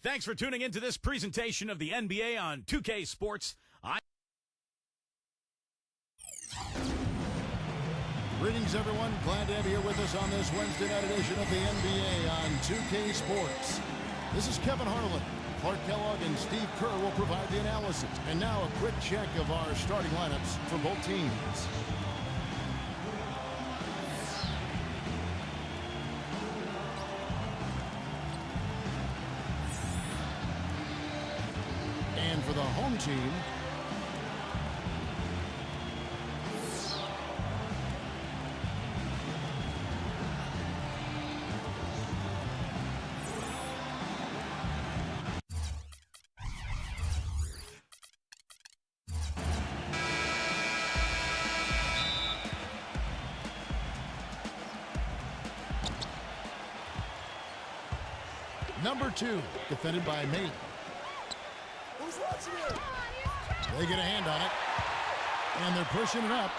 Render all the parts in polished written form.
Thanks for tuning into this presentation of the NBA on 2K Sports. Greetings, everyone. Glad to have you here with us on this Wednesday night edition of the NBA on 2K Sports. This is Kevin Harlan. Clark Kellogg and Steve Kerr will provide the analysis. And now a quick check of our starting lineups for both teams. And for the home team, number 2, defended by May. They get a hand on it, and they're pushing it up.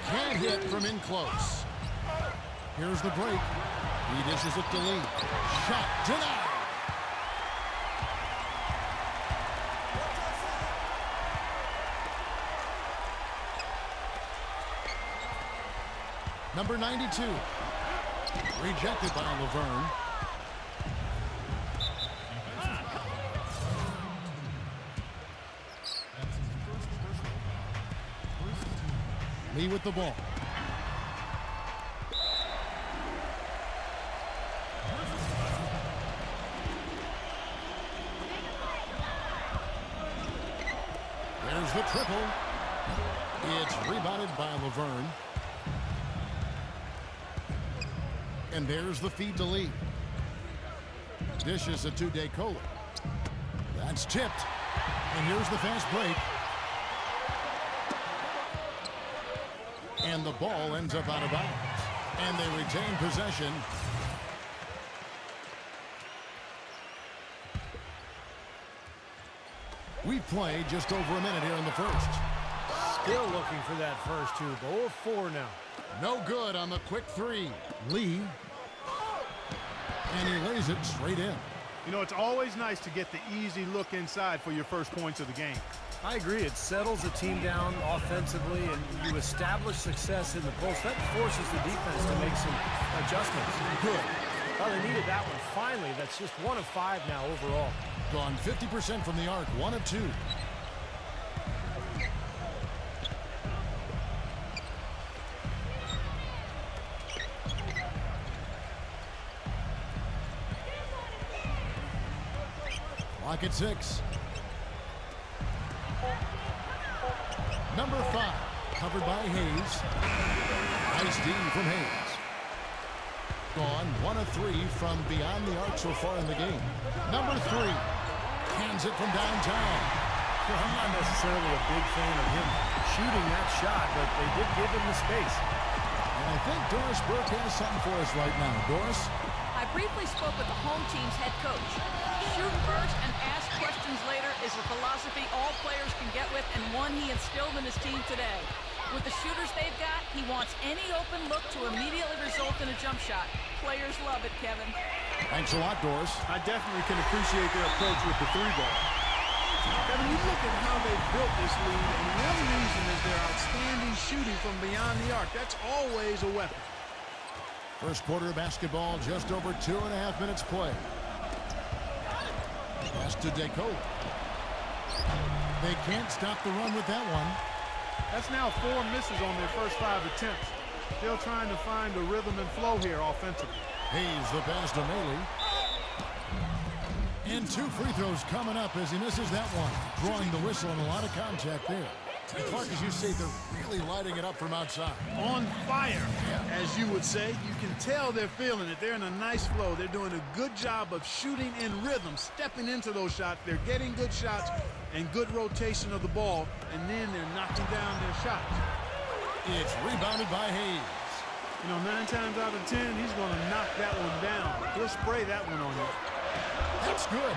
Can't hit from in close. Here's the break. He dishes it to Lee. Shot denied. Number 92. Rejected by Laverne. Lee with the ball. There's the triple. It's rebounded by Laverne. And there's the feed to Lee. Dishes it to DeCola. That's tipped. And here's the fast break. And the ball ends up out of bounds. And they retain possession. We've played just over a minute here in the first. Still looking for that first two. 0-4 now. No good on the quick three. Lee. And he lays it straight in. You know, it's always nice to get the easy look inside for your first points of the game. I agree. It settles the team down offensively, and you establish success in the post. That forces the defense to make some adjustments. Good. Well, they needed that one. Finally, that's just 1 of 5 now overall. Gone 50% from the arc, 1 of 2. Clock at 6. Number 5, covered by Hayes. Nice D from Hayes. Gone 1 of 3 from beyond the arc so far in the game. Number 3, hands it from downtown. Well, I'm not necessarily a big fan of him shooting that shot, but they did give him the space. And I think Doris Burke has something for us right now. Doris? I briefly spoke with the home team's head coach. Shoot first and ask questions later is a philosophy all players can get with, and one he instilled in his team today. With the shooters they've got, he wants any open look to immediately result in a jump shot. Players love it, Kevin. Thanks a lot, Doris. I definitely can appreciate their approach with the 3-ball. Kevin, you look at how they built this lead, and one reason is their outstanding shooting from beyond the arc. That's always a weapon. First quarter of basketball, just over 2.5 minutes play. Pass to DeCola. They can't stop the run with that one. That's now 4 misses on their first 5 attempts. Still trying to find the rhythm and flow here offensively. Hayes the pass to Maley. And 2 free throws coming up as he misses that one. Drawing the whistle and a lot of contact there. And Clark, as you say, they're really lighting it up from outside. On fire, as you would say. You can tell they're feeling it. They're in a nice flow. They're doing a good job of shooting in rhythm, stepping into those shots. They're getting good shots and good rotation of the ball, and then they're knocking down their shots. It's rebounded by Hayes. You know, 9 times out of 10, he's going to knock that one down. He'll spray that one on you. That's good.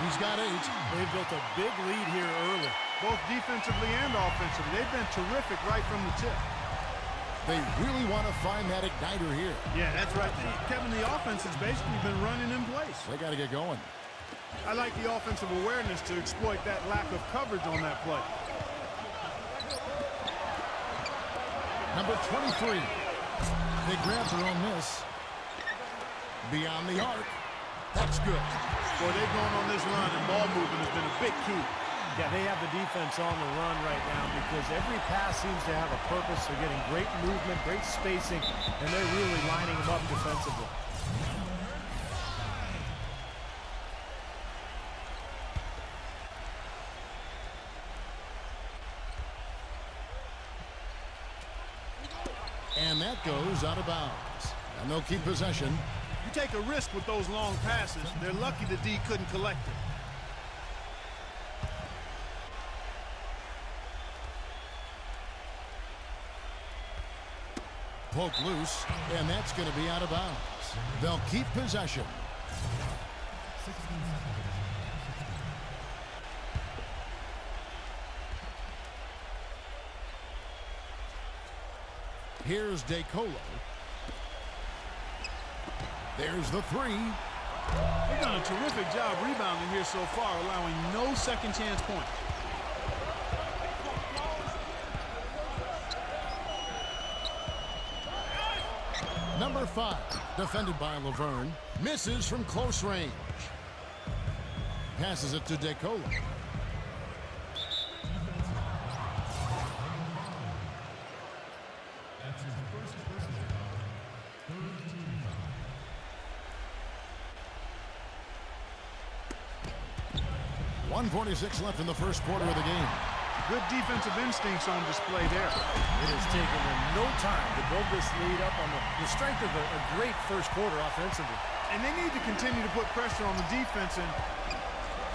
He's got 8. They've built a big lead here early. Both defensively and offensively. They've been terrific right from the tip. They really want to find that igniter here. Yeah, that's right. Kevin, the offense has basically been running in place. They got to get going. I like the offensive awareness to exploit that lack of coverage on that play. Number 23. They grab their own miss. Beyond the arc. That's good. Boy, they've gone on this run, and ball movement has been a big key. Yeah, they have the defense on the run right now because every pass seems to have a purpose. They're getting great movement, great spacing, and they're really lining them up defensively. And that goes out of bounds. And they'll keep possession. You take a risk with those long passes. They're lucky the D couldn't collect it. Poke loose, and that's going to be out of bounds. They'll keep possession. Here's DeColo. There's the three. They've done a terrific job rebounding here so far, allowing no second chance points. Number 5, defended by Laverne, misses from close range. Passes it to DeColo. .146 left in the first quarter of the game. Good defensive instincts on display there. It has taken them no time to build this lead up on the strength of a great first quarter offensively. And they need to continue to put pressure on the defense and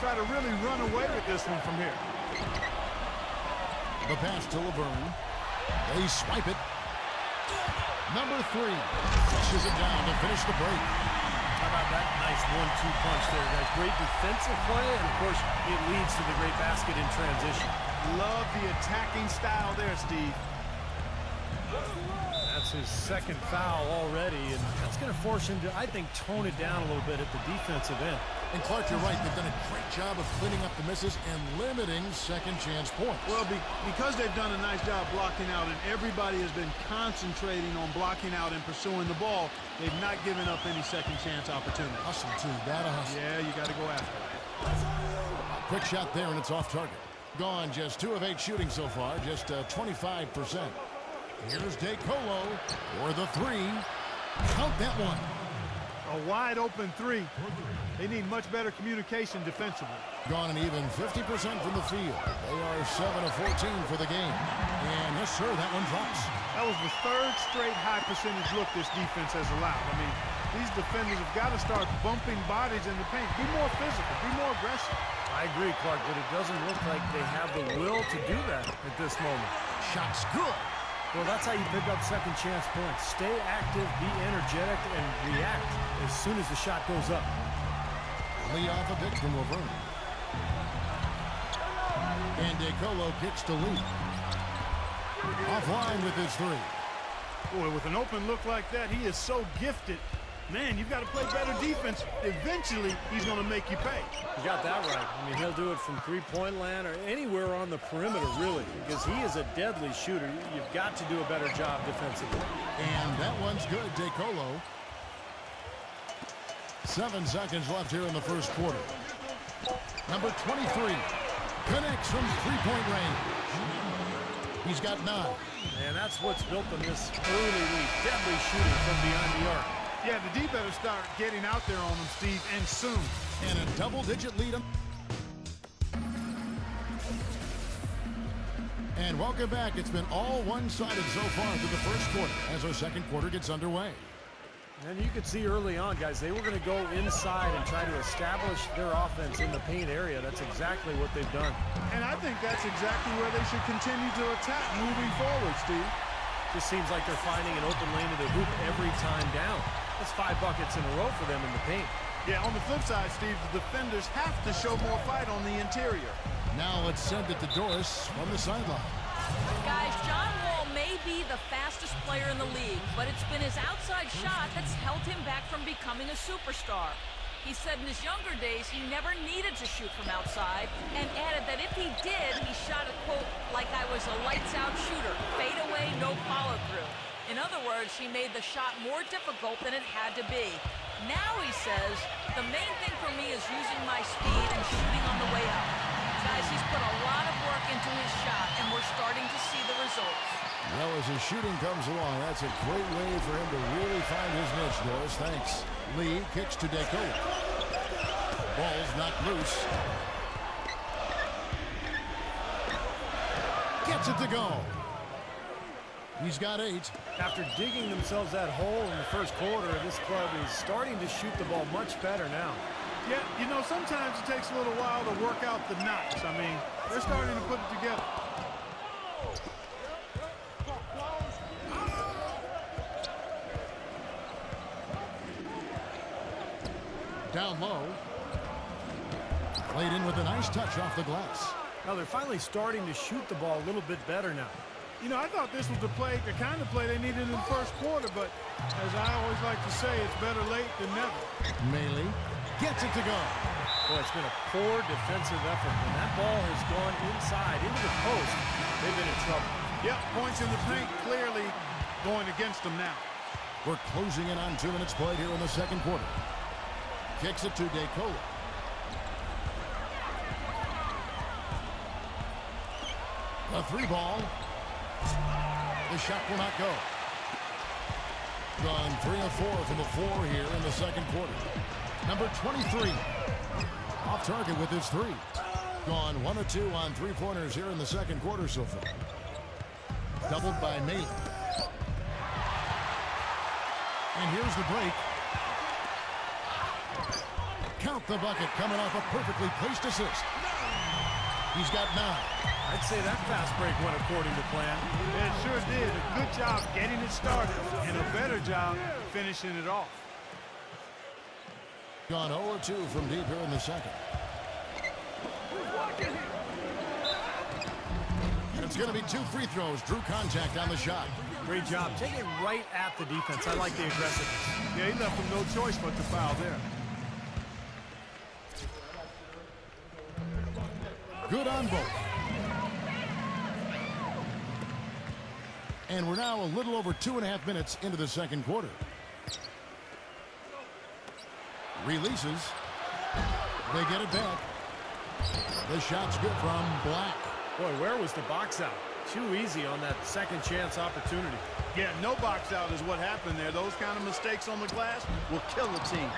try to really run away with this one from here. The pass to Laverne. They swipe it. Number 3 pushes it down to finish the break. How about that nice 1-2 punch there, guys? Great defensive play, and of course, it leads to the great basket in transition. Love the attacking style there, Steve. That's his second foul already, and that's going to force him to, I think, tone it down a little bit at the defensive end. And Clark, you're right. They've done a great job of cleaning up the misses and limiting second chance points. Well, because they've done a nice job blocking out and everybody has been concentrating on blocking out and pursuing the ball, they've not given up any second chance opportunities. Hustle, too. Gotta hustle. Yeah, you got to go after it. Quick shot there, and it's off target. Gone just 2 of 8 shooting so far, just 25%. Here's DeColo for the 3. Count that one. A wide open 3. They need much better communication defensively. Gone an even 50% from the field. They are 7 of 14 for the game. And yes, sir, that one drops. That was the 3rd straight high percentage look this defense has allowed. I mean, these defenders have got to start bumping bodies in the paint. Be more physical. Be more aggressive. I agree, Clark, but it doesn't look like they have the will to do that at this moment. Shot's good. Well, that's how you pick up second chance points. Stay active, be energetic, and react as soon as the shot goes up. Lee off a pick from Laverne. And DeColo kicks to Lee. Offline with his 3. Boy, with an open look like that, he is so gifted. Man, you've got to play better defense. Eventually, he's going to make you pay. You got that right. I mean, he'll do it from three-point land or anywhere on the perimeter, really, because he is a deadly shooter. You've got to do a better job defensively. And that one's good, DeColo. 7 seconds left here in the first quarter. Number 23 connects from three-point range. He's got 9. And that's what's built on this early lead. Deadly shooting from behind the arc. Yeah, the D better start getting out there on them, Steve, and soon. And a double-digit lead. And welcome back. It's been all one-sided so far through the first quarter as our second quarter gets underway. And you could see early on, guys, they were going to go inside and try to establish their offense in the paint area. That's exactly what they've done. And I think that's exactly where they should continue to attack moving forward, Steve. Just seems like they're finding an open lane to the hoop every time down. That's 5 buckets in a row for them in the paint. Yeah, on the flip side, Steve, the defenders have to show more fight on the interior. Now let's send it to Doris from the sideline. Guys, John Wall may be the fastest player in the league, but it's been his outside shot that's held him back from becoming a superstar. He said in his younger days he never needed to shoot from outside, and added that if he did, he shot it, quote, like I was a lights-out shooter, fade away, no follow-through. In other words, he made the shot more difficult than it had to be. Now, he says, the main thing for me is using my speed and shooting on the way up. Guys, he's put a lot of work into his shot, and we're starting to see the results. Well, as his shooting comes along, that's a great way for him to really find his niche, Doris. Thanks. Lee kicks to Beko. Ball's knocked loose. Gets it to go. He's got 8. After digging themselves that hole in the first quarter, this club is starting to shoot the ball much better now. Yeah, you know, sometimes it takes a little while to work out the knots. I mean, they're starting to put it together. Down low. Played in with a nice touch off the glass. Now they're finally starting to shoot the ball a little bit better now. You know, I thought this was the kind of play they needed in the first quarter, but as I always like to say, it's better late than never. Mealy gets it to go. Boy, it's been a poor defensive effort. When that ball has gone inside, into the post, they've been in trouble. Yep, points in the paint clearly going against them now. We're closing in on 2 minutes played here in the second quarter. Kicks it to Beko. The 3 ball. The shot will not go. Gone 3 of 4 from the floor here in the second quarter. Number 23. Off target with his 3. Gone 1 of 2 on 3-pointers here in the second quarter so far. Doubled by May. And here's the break. Count the bucket coming off a perfectly placed assist. He's got 9. I'd say that fast break went according to plan. It sure did. A good job getting it started and a better job finishing it off. Gone 0-2 from deep here in the second. And it's going to be 2 free throws. Drew contact on the shot. Great job. Take it right at the defense. I like the aggressiveness. Yeah, he left them no choice but to foul there. Good on both. And we're now a little over 2.5 minutes into the second quarter. Releases. They get it back. The shot's good from Black. Boy, where was the box out? Too easy on that second chance opportunity. Yeah, no box out is what happened there. Those kind of mistakes on the glass will kill a team.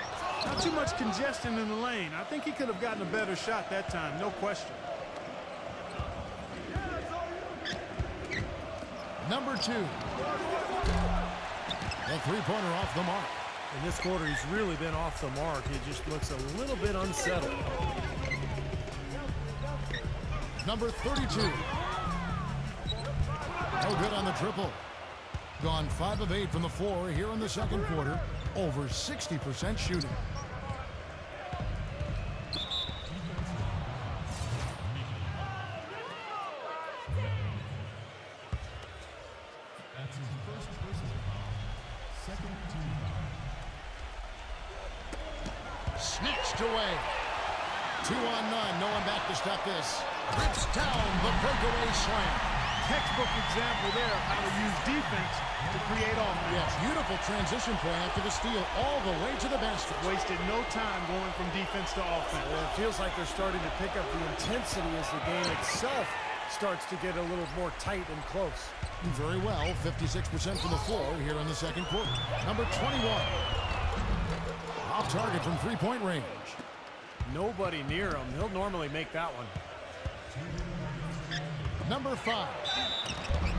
Not too much congestion in the lane. I think he could have gotten a better shot that time, no question. Number 2. The 3-pointer off the mark. In this quarter, he's really been off the mark. He just looks a little bit unsettled. Number 32. No good on the triple. Gone 5 of 8 from the floor here in the second quarter. Over 60% shooting. Snatched away. 2 on 9. No one back to stop this. Rips down the breakaway slam. Textbook example there of how to use defense to create offense. Yeah, beautiful transition play after the steal all the way to the basket. Wasted no time going from defense to offense. Well, it feels like they're starting to pick up the intensity as the game itself starts to get a little more tight and close. Very well, 56% from the floor here in the second quarter. Number 21. Off target from 3-point range. Nobody near him. He'll normally make that one. Number 5.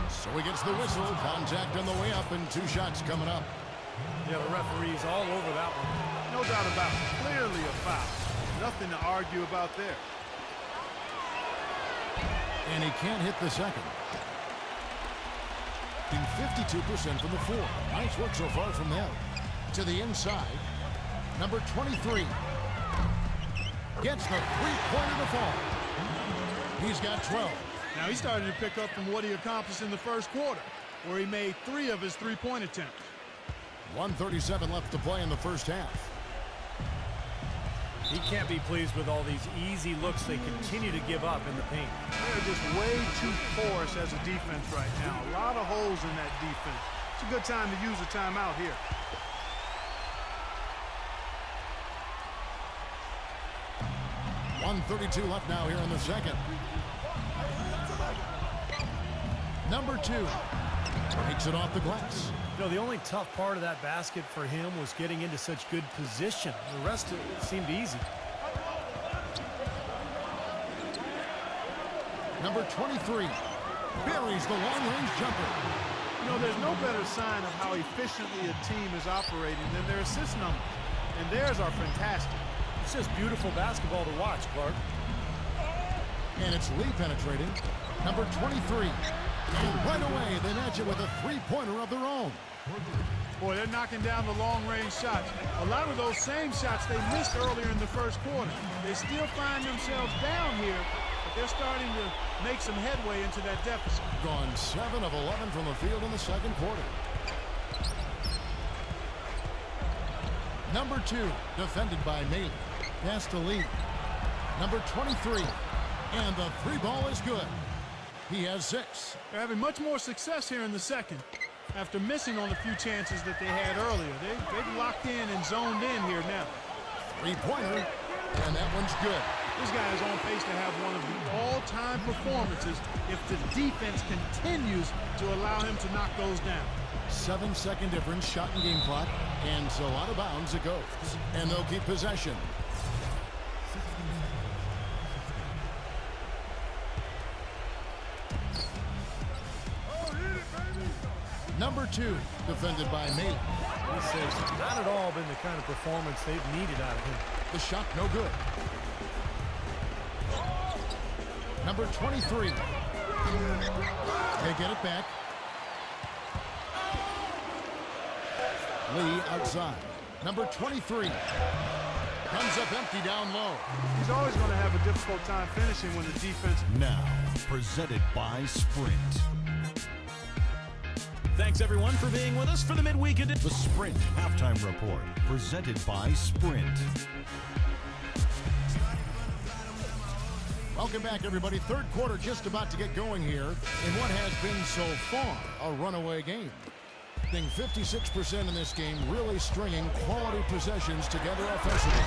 So he gets the whistle. Contact on the way up and 2 shots coming up. Yeah, the referee's all over that one. No doubt about it. Clearly a foul. Nothing to argue about there. And he can't hit the second. 52% from the floor. Nice work so far from them. To the inside. Number 23. Gets the 3-pointer to fall. He's got 12. Now he's starting to pick up from what he accomplished in the first quarter. where he made 3 of his three-point attempts. 1:37 left to play in the first half. He can't be pleased with all these easy looks they continue to give up in the paint. They're just way too porous as a defense right now. A lot of holes in that defense. It's a good time to use a timeout here. .132 left now here in the second. Number 2 takes it off the glass. You know, the only tough part of that basket for him was getting into such good position. The rest of it seemed easy. Number 23 buries the long-range jumper. You know, there's no better sign of how efficiently a team is operating than their assist numbers. And theirs are fantastic. It's just beautiful basketball to watch, Clark. And it's Lee penetrating. Number 23. And right away, they match it with a three-pointer of their own. Boy, they're knocking down the long-range shots. A lot of those same shots they missed earlier in the first quarter. They still find themselves down here, but they're starting to make some headway into that deficit. Gone 7 of 11 from the field in the second quarter. Number 2, defended by Maley. Pass to Lee. Number 23. And the three ball is good. He has 6. They're having much more success here in the second after missing on a few chances that they had earlier. They've locked in and zoned in here now. Three-pointer, and that one's good. This guy is on pace to have one of the all-time performances if the defense continues to allow him to knock those down. 7-second difference, shot and game clock, and so out of bounds it goes. And they'll keep possession. Number 2, defended by Maley. This has not at all been the kind of performance they've needed out of him. The shot no good. Number 23. They get it back. Lee outside. Number 23. Comes up empty down low. He's always going to have a difficult time finishing when the defense... Now, presented by Sprint. Thanks, everyone, for being with us for the midweek edition. The Sprint Halftime Report, presented by Sprint. Welcome back, everybody. Third quarter just about to get going here in what has been so far a runaway game. Being 56% in this game, really stringing quality possessions together offensively.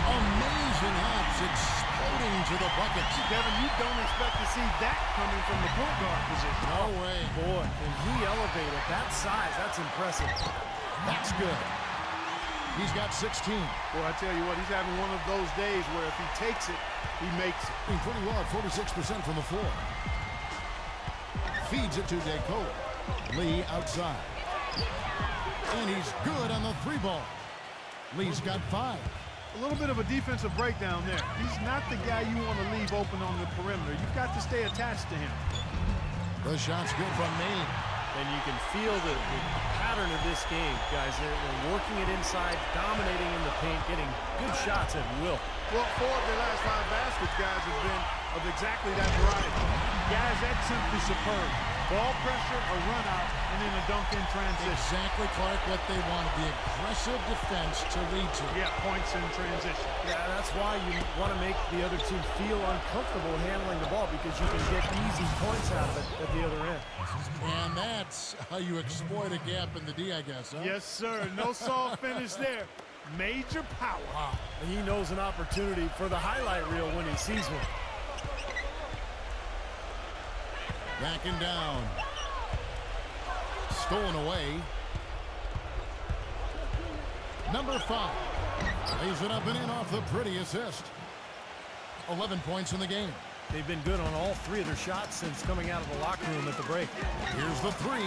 Amazing hops exploding to the buckets. Kevin, you don't expect to see that coming from the point guard position. No way. Boy, can he elevate at that size. That's impressive. That's good. He's got 16. Boy, I tell you what, he's having one of those days where if he takes it, he makes it. Doing pretty well at 46% from the floor. Feeds it to Beko. Lee outside. And he's good on the three ball. Lee's got 5. A little bit of a defensive breakdown there. He's not the guy you want to leave open on the perimeter. You've got to stay attached to him. The shot's good from Maley. And you can feel the pattern of this game, guys. They're working it inside, dominating in the paint, getting good shots at will. Well, 4 of their last 5 baskets, guys, have been of exactly that variety. Guys, that's simply superb. Ball pressure, a run out, and then a dunk in transition. Exactly, Clark, what they wanted. The aggressive defense to lead to. Yeah, points in transition. Yeah, that's why you want to make the other team feel uncomfortable handling the ball, because you can get easy points out of it at the other end. And that's how you exploit a gap in the D, I guess, huh? Yes, sir. No soft finish there. Major power. Wow. And he knows an opportunity for the highlight reel when he sees one. Backing down. Stolen away. Number 5. Lays it up and in off the pretty assist. 11 points in the game. They've been good on all 3 of their shots since coming out of the locker room at the break. Here's the 3,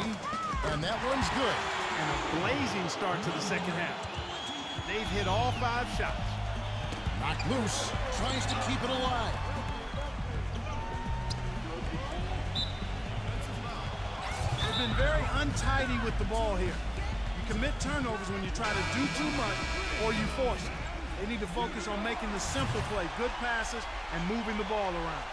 and that one's good. And a blazing start to the second half. They've hit all 5 shots. Knocked loose. Tries to keep it alive. They've been very untidy with the ball here. You commit turnovers when you try to do too much or you force it. They need to focus on making the simple play, good passes, and moving the ball around.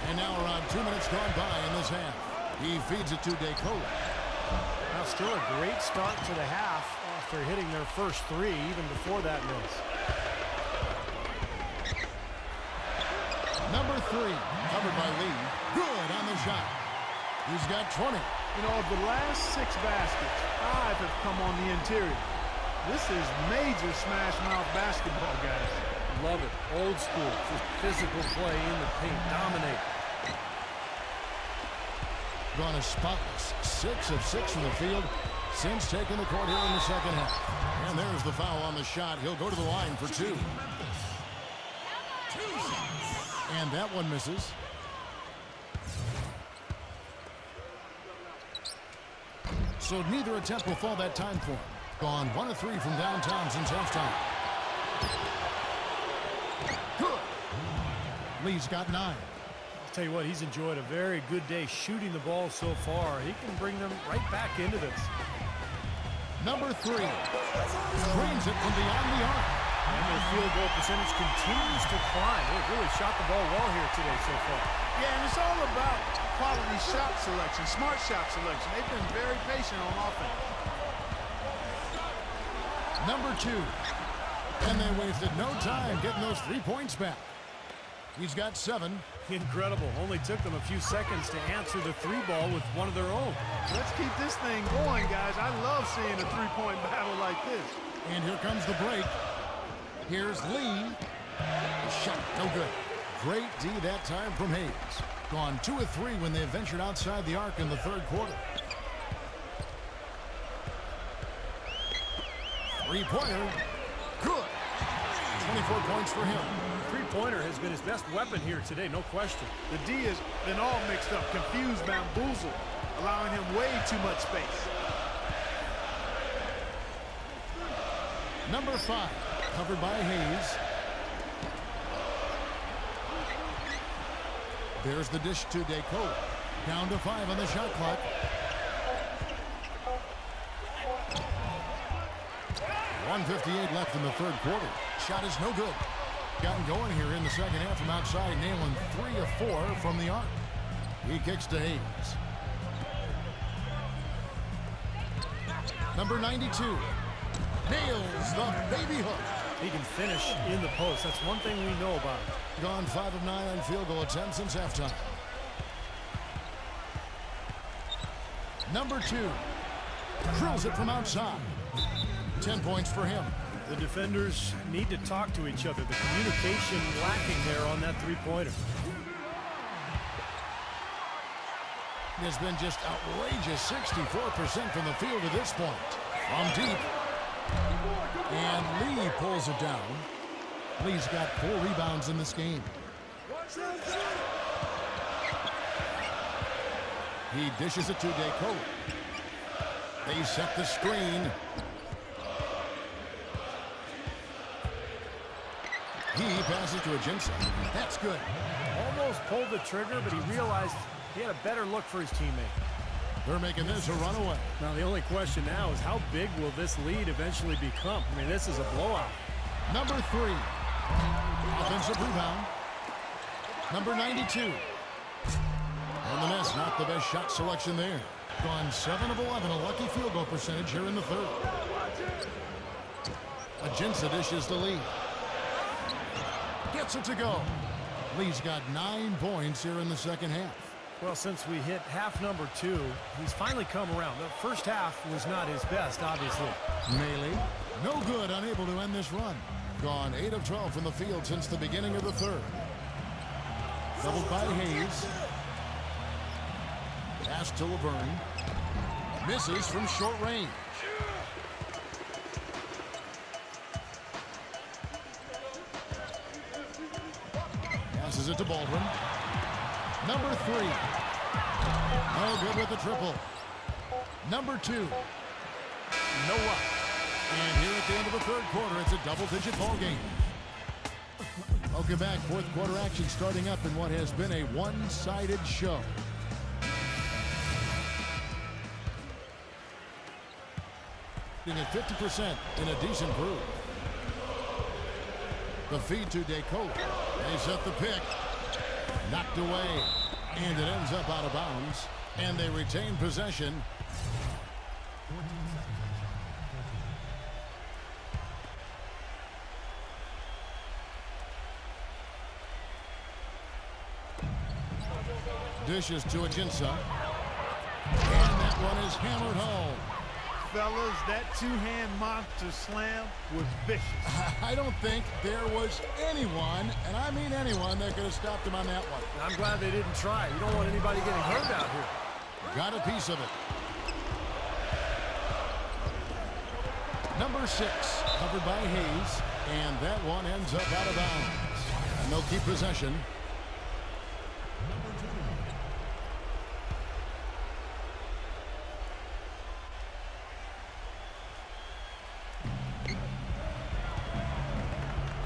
And now around 2 minutes gone by in this half. He feeds it to Beko. Now still a great start to the half after hitting their first three even before that miss. Number 3, covered by Lee. Good on the shot. He's got 20. You know, of the last 6 baskets, 5 have come on the interior. This is major smash mouth basketball, guys. Love it. Old school. Just physical play in the paint. Dominate. Gone as spotless. 6 of 6 from the field since taking the court here in the second half. And there's the foul on the shot. He'll go to the line for 2. And that one misses. So neither attempt will fall that time for him. Gone 1 of 3 from downtown since halftime. Good. Lee's got 9. I'll tell you what, he's enjoyed a very good day shooting the ball so far. He can bring them right back into this. Number 3. Drains it from beyond the arc. And their field goal percentage continues to climb. They've really shot the ball well here today so far. Yeah, and it's all about quality shot selection, smart shot selection. They've been very patient on offense. Number 2. And they wasted no time getting those 3 points back. He's got 7. Incredible. Only took them a few seconds to answer the 3 ball with one of their own. Let's keep this thing going, guys. I love seeing a 3-point battle like this. And here comes the break. Here's Lee. The shot, no good. Great D that time from Hayes. Gone 2 of 3 when they ventured outside the arc in the third quarter. 3-pointer. Good. 24 points for him. Three-pointer has been his best weapon here today, no question. The D has been all mixed up, confused, bamboozled, allowing him way too much space. Number 5, covered by Hayes. There's the dish to Beko. Down to 5 on the shot clock. .158 left in the third quarter. Shot is no good. Gotten going here in the second half from outside, nailing 3 of 4 from the arc. He kicks to Hayes. Number 92 nails the baby hook. He can finish in the post. That's one thing we know about him. Gone 5 of 9 on field goal attempts since halftime. Number 2 drills it from outside. 10 points for him. The defenders need to talk to each other. The communication lacking there on that three-pointer. Has been just outrageous 64% from the field at this point. From deep. And Lee pulls it down. Lee's got 4 rebounds in this game. He dishes it to Beko. They set the screen. He passes to Ajinça. That's good. Almost pulled the trigger, but he realized he had a better look for his teammate. They're making this a runaway. Now, the only question now is how big will this lead eventually become? I mean, this is a blowout. Number 3. Offensive rebound. Number 92. And the miss, not the best shot selection there. Gone 7 of 11, a lucky field goal percentage here in the third. Ajinça dishes the lead. Gets it to go. Lee's got 9 points here in the second half. Well, since we hit half number 2, he's finally come around. The first half was not his best, obviously. Melee, no good, unable to end this run. Gone 8 of 12 from the field since the beginning of the third. Doubled by Hayes. Pass to Laverne. Misses from short range. Passes it to Baldwin. Number 3. No good with the triple. Number 2. No luck. And here at the end of the third quarter, it's a double-digit ball game. Welcome back. Fourth quarter action starting up in what has been a one-sided show. At 50% in a decent groove. The feed to Beko. They set the pick. Knocked away. And it ends up out of bounds. And they retain possession. Dishes to Ajinça. And that one is hammered home. Fellas, that two-hand monster slam was vicious. I don't think there was anyone, and I mean anyone, that could have stopped him on that one. I'm glad they didn't try. You don't want anybody getting hurt out here. Got a piece of it. Number 6, covered by Hayes, and that one ends up out of bounds. And they'll keep possession.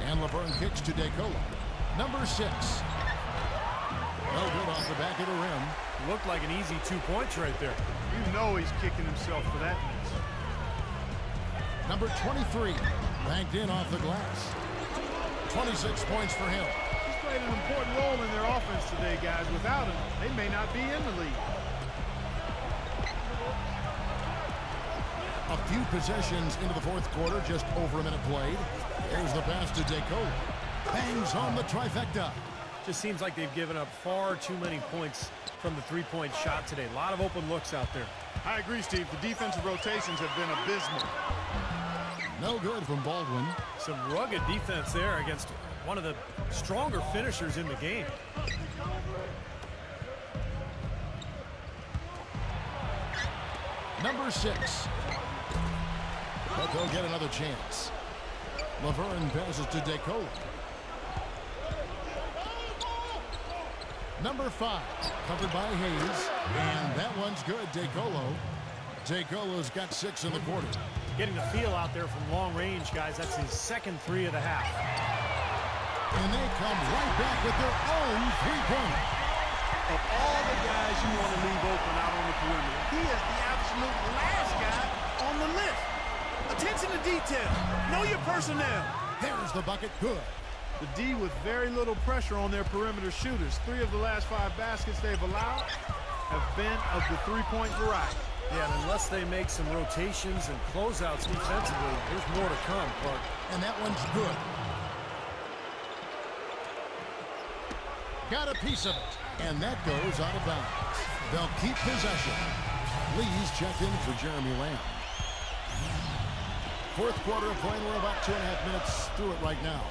And Laverne kicks to Beko. Number 6. No good off the back of the rim. Looked like an easy 2 points right there. You know he's kicking himself for that miss. Number 23. Banked in off the glass. 26 points for him. He's played an important role in their offense today, guys. Without him, they may not be in the league. A few possessions into the fourth quarter, just over a minute played. Here's the pass to Beko. Bangs on the trifecta. Just seems like they've given up far too many points from the three-point shot today. A lot of open looks out there. I agree, Steve. The defensive rotations have been abysmal. No good from Baldwin. Some rugged defense there against one of the stronger finishers in the game. Number 6. But they'll get another chance. Laverne passes to Beko. Number 5, covered by Hayes, and that one's good. Dekolo's got 6 in the quarter. Getting the feel out there from long range, guys. That's his second 3 of the half. And they come right back with their own 3-pointer. Of all the guys you want to leave open out on the perimeter, he is the absolute last guy on the list. Attention to detail. Know your personnel. There's the bucket. Good. The D with very little pressure on their perimeter shooters. 3 of the last 5 baskets they've allowed have been of the 3-point variety. Yeah, and unless they make some rotations and closeouts defensively, there's more to come, Clark. And that one's good. Got a piece of it. And that goes out of bounds. They'll keep possession. Lee's checked in for Jeremy Lamb. Fourth quarter of play. We're about 2.5 minutes through it right now.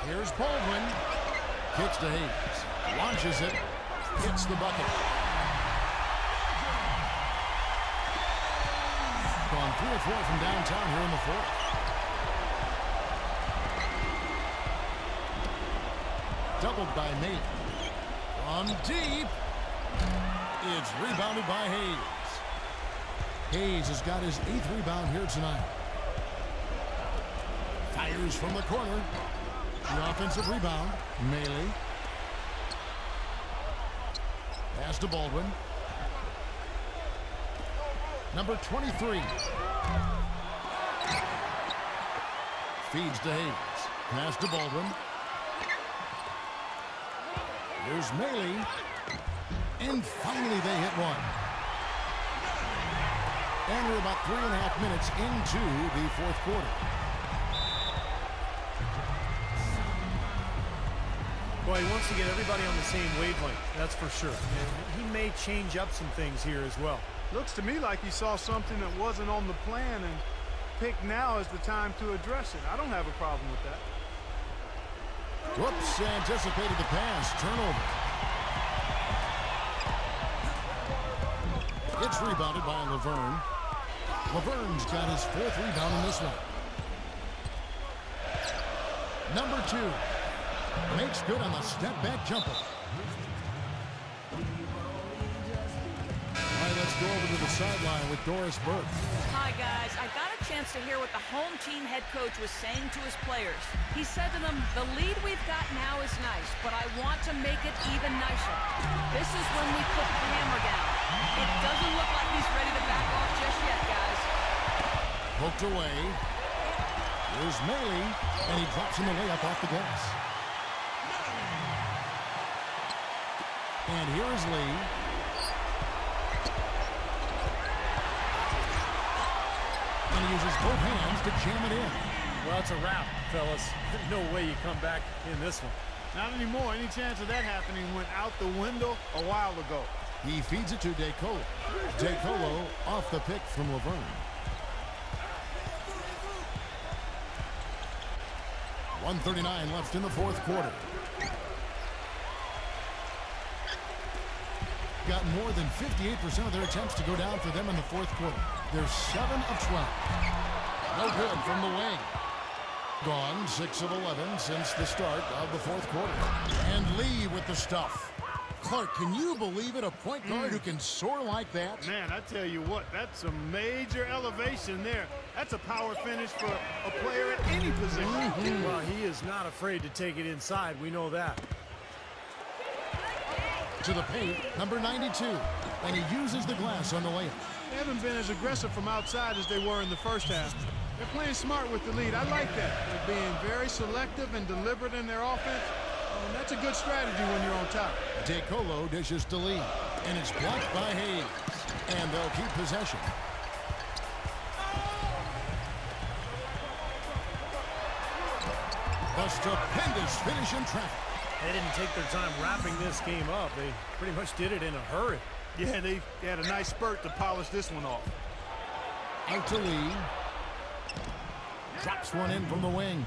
Here's Baldwin. Kicks to Hayes. Launches it. Hits the bucket. Gone 3 or 4 from downtown here in the fourth. Doubled by Nate. From deep. It's rebounded by Hayes. Hayes has got his 8th rebound here tonight. Fires from the corner. The offensive rebound. Melee. Pass to Baldwin. Number 23. Feeds to Hayes. Pass to Baldwin. Here's Melee. And finally they hit one. And we're about 3.5 minutes into the fourth quarter. Boy, he wants to get everybody on the same wavelength, that's for sure. And he may change up some things here as well. Looks to me like he saw something that wasn't on the plan and picked now as the time to address it. I don't have a problem with that. Whoops, anticipated the pass. Turnover. It's rebounded by Laverne. Laverne's got his 4th rebound in this one. Number 2. Makes good on the step-back jumper. All right, let's go over to the sideline with Doris Burke. Hi, guys. I got a chance to hear what the home team head coach was saying to his players. He said to them, the lead we've got now is nice, but I want to make it even nicer. This is when we put the hammer down. It doesn't look like he's ready to back off just yet, guys. Poked away. Here's Melee, and he drops in the layup off the glass. And here is Lee. And he uses both hands to jam it in. Well, it's a wrap, fellas. No way you come back in this one. Not anymore. Any chance of that happening went out the window a while ago. He feeds it to Decolo. Decolo off the pick from Laverne. 1:39 left in the fourth quarter. Got more than 58% of their attempts to go down for them in the fourth quarter. They're 7 of 12. No good from the wing. Gone 6 of 11 since the start of the fourth quarter. And Lee with the stuff. Clark, can you believe it? A point guard who can soar like that? Man, I tell you what, that's a major elevation there. That's a power finish for a player at any position. Well, he is not afraid to take it inside. We know that. To the paint, number 92. And he uses the glass on the layup. They haven't been as aggressive from outside as they were in the first half. They're playing smart with the lead. I like that. They're being very selective and deliberate in their offense. And that's a good strategy when you're on top. Decolo dishes to Lee. And it's blocked by Hayes. And they'll keep possession. A stupendous finish in traffic. They didn't take their time wrapping this game up. They pretty much did it in a hurry. Yeah, they had a nice spurt to polish this one off. Out to Lee. Drops one in from the wing.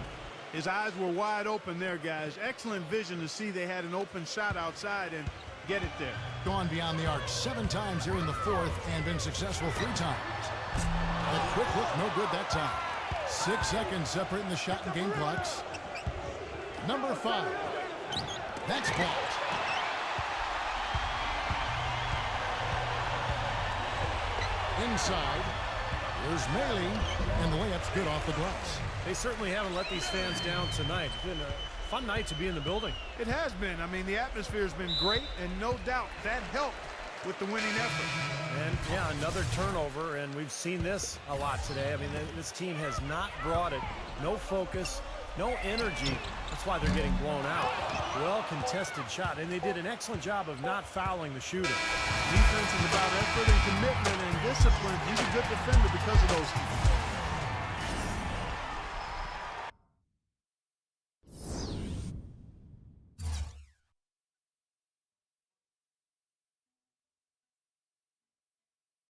His eyes were wide open there, guys. Excellent vision to see they had an open shot outside and get it there. Gone beyond the arc 7 times here in the fourth and been successful 3 times. A quick look, no good that time. 6 seconds separating the shot and game clocks. Number 5. That's blocked. Inside. Here's Maley, and the layup's good off the glass. They certainly haven't let these fans down tonight. It's been a fun night to be in the building. It has been. I mean, the atmosphere has been great, and no doubt that helped with the winning effort. And, yeah, another turnover, and we've seen this a lot today. I mean, this team has not brought it. No focus, no energy. That's why they're getting blown out. Well-contested shot, and they did an excellent job of not fouling the shooter. Defense is about effort and commitment and discipline. He's a good defender because of those things.